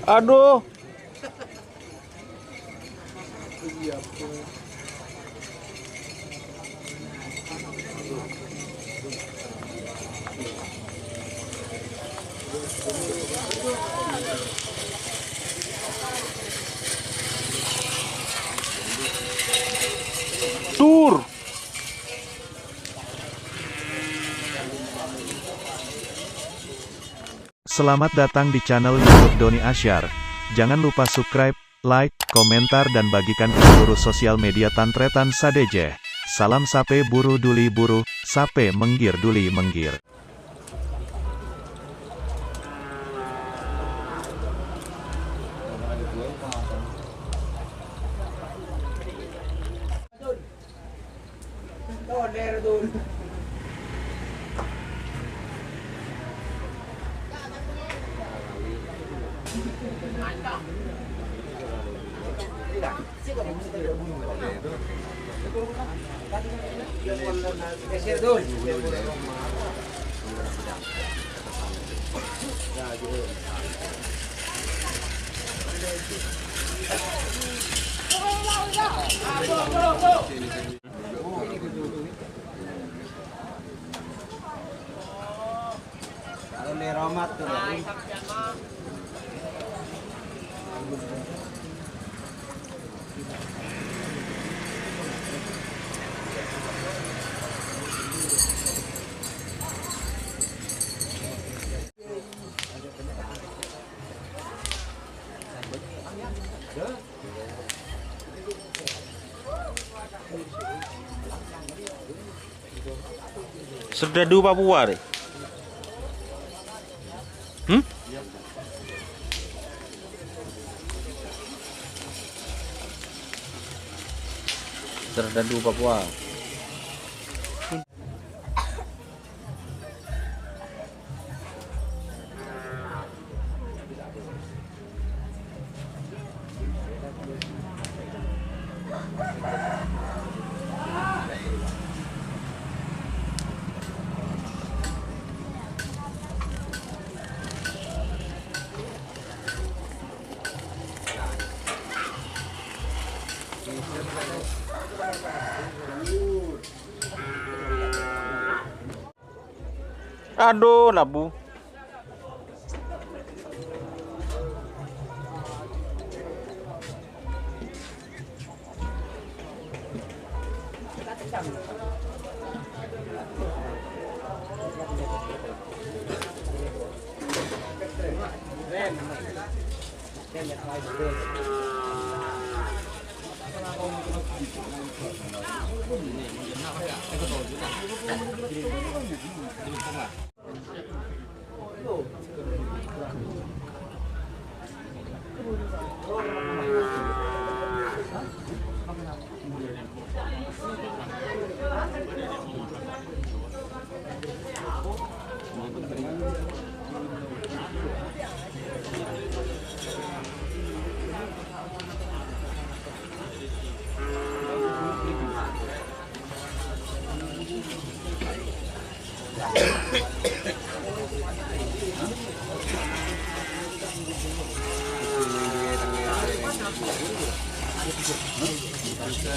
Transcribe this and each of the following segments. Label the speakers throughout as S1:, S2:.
S1: Aduh. Tur.
S2: Selamat datang di channel YouTube Doni Asyar. Jangan lupa subscribe, like, komentar dan bagikan ke seluruh sosial media Tantretan Sadejeh. Salam sape buru duli buru, sape menggir duli menggir.
S1: Serdadu Papua deh. Serdadu Papua. Aduh, labu.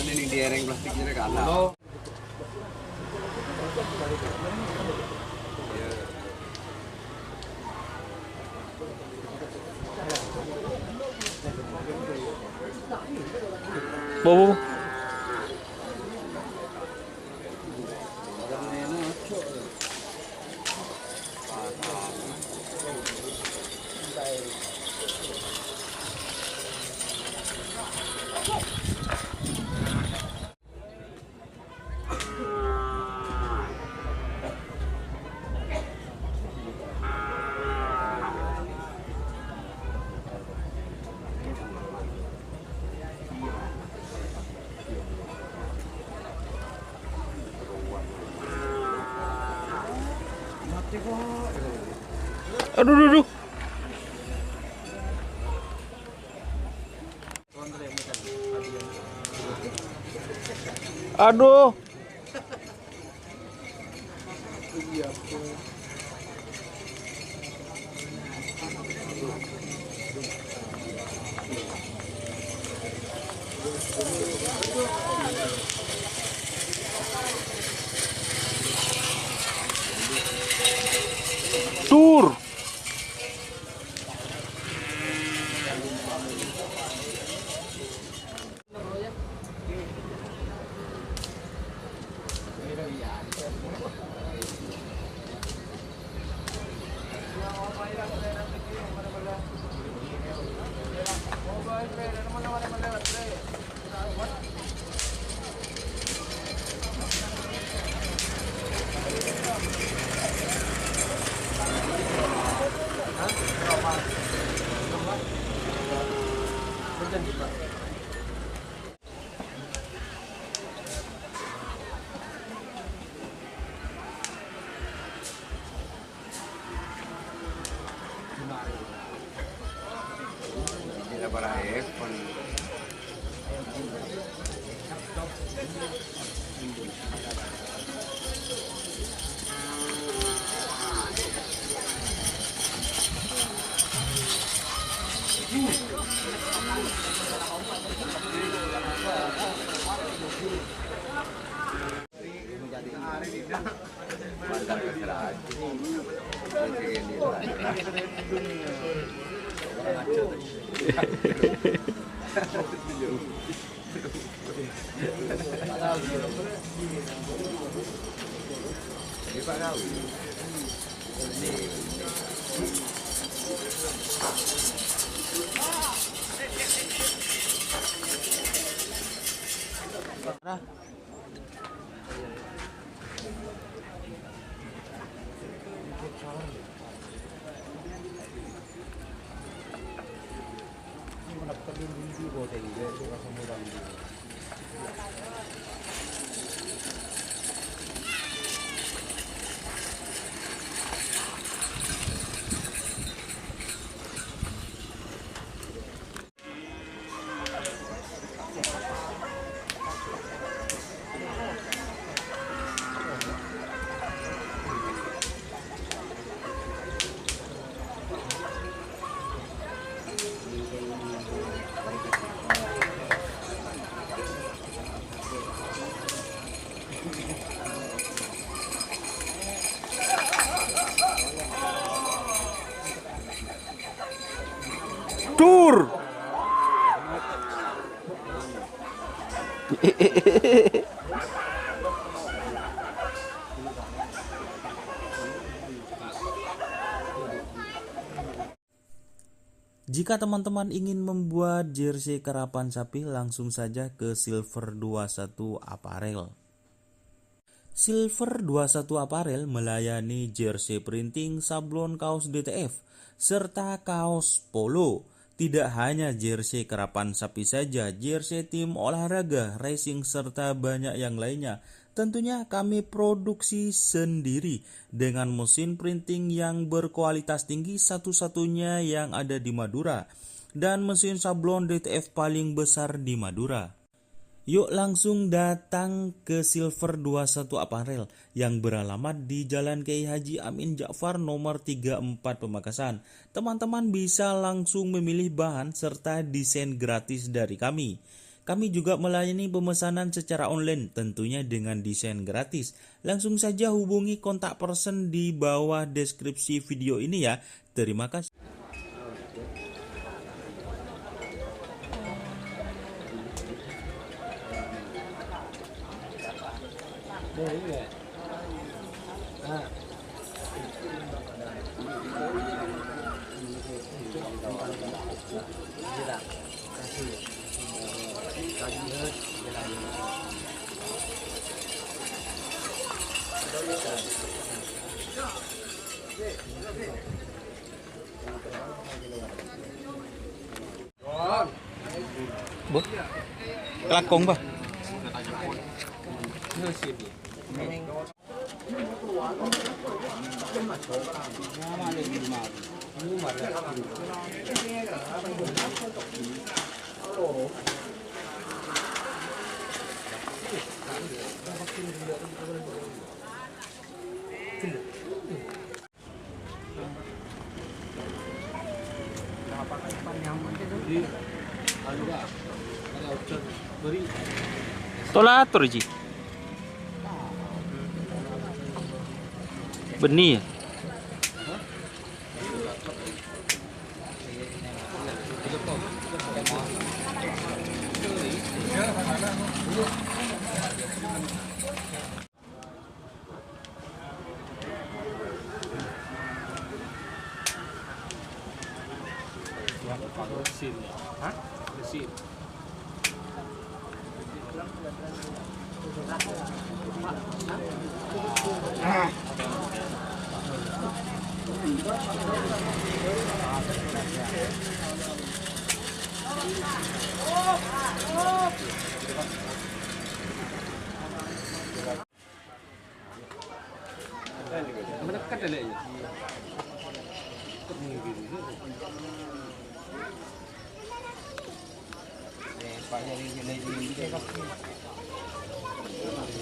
S3: Ini diereng plastiknya kalah.
S1: Bobo. Aduh, aduh, aduh. Aduh.
S3: Kita para iPhone. Mantap keserahan.
S1: Tur.
S4: Jika teman-teman ingin membuat jersey karapan sapi, langsung saja ke Silver 21 Apparel. Silver 21 Apparel melayani jersey printing, sablon, kaos DTF, serta kaos polo. Tidak hanya jersey karapan sapi saja, jersey tim olahraga, racing, serta banyak yang lainnya. Tentunya kami produksi sendiri dengan mesin printing yang berkualitas tinggi, satu-satunya yang ada di Madura, dan mesin sablon DTF paling besar di Madura. Yuk langsung datang ke Silver 21 Apparel yang beralamat di Jalan Kiai Haji Amin Ja'far nomor 34 Pamekasan. Teman-teman bisa langsung memilih bahan serta desain gratis dari kami. Kami juga melayani pemesanan secara online tentunya dengan desain gratis. Langsung saja hubungi kontak person di bawah deskripsi video ini ya. Terima kasih.
S1: Bu. Kelakong ba? Tolatur ji. Benih ya?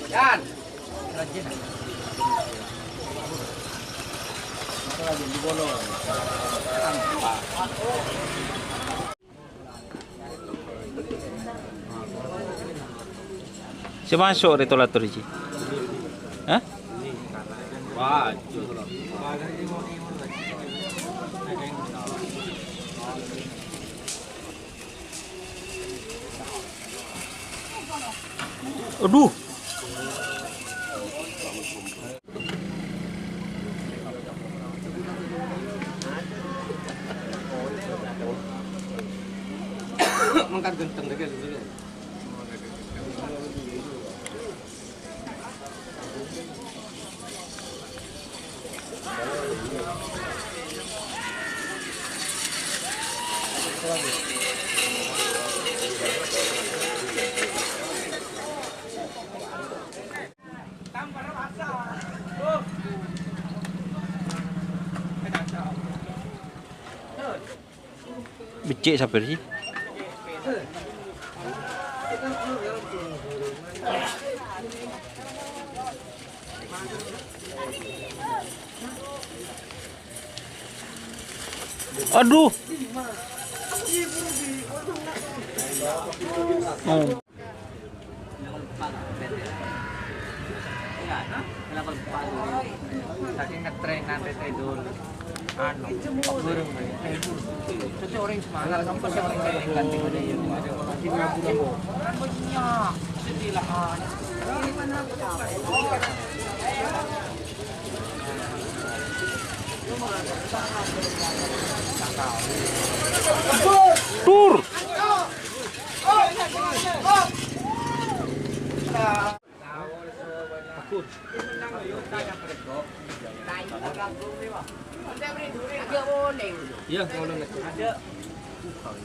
S3: Yan.
S1: Si masuk rito la Turji. Hah?
S3: Wah,
S1: Aduh.
S3: mangkat genteng deh dulu.
S1: Becik siapa sih? Aduh. Oh.
S3: Saking ngetrain nanti tidur. Anu, burung itu orang semangat sampai si orang yang ganti pada ya. Masih ngabur-ngabur. Banyak. Sedilaan.
S1: Tur.
S3: Iya, kalau ada.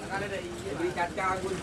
S3: Ada beri caca Gun.